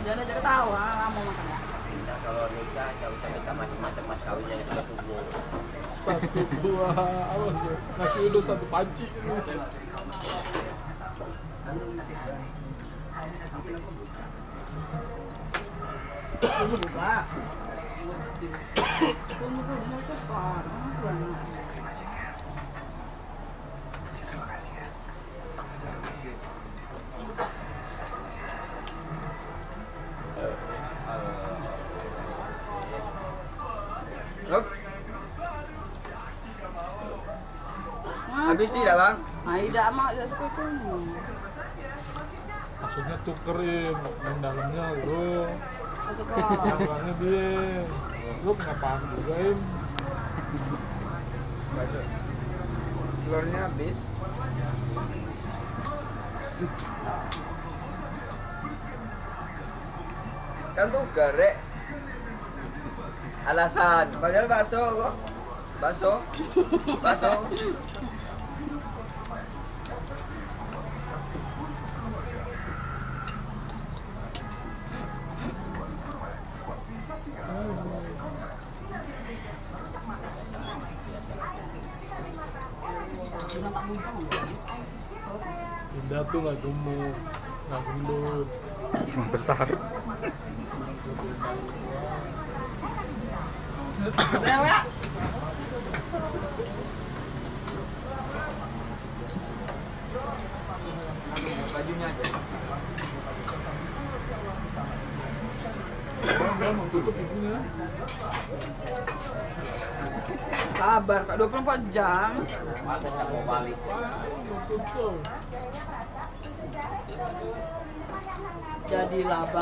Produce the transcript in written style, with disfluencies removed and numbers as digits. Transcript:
Jangan aja ketawa, mau makan. Kita kalau nikah nggak usah minta macam-macam mas kawinnya itu tunggu. Satu buah apa tuh? Nasi uduk satu panci. Ini buka. Tunggu tuh, ini cepat. Habis sih dah bang. Tidak mak dia suka Maksudnya tukerin yang dalamnya lu. suka. Dalamnya dia. Lu kenapaan juga Im? Telurnya habis. Kan tuh garek. Alasan, padahal bakso kok. Bakso. Bakso. Indah tuh nggak gemuk, nggak gendut. Cuma besar. Lewat. Bajunya aja. Mau tutup ibunya. Sabar Kak, 24 jam. Masa nggak mau balik. Tutup. Jadi laba.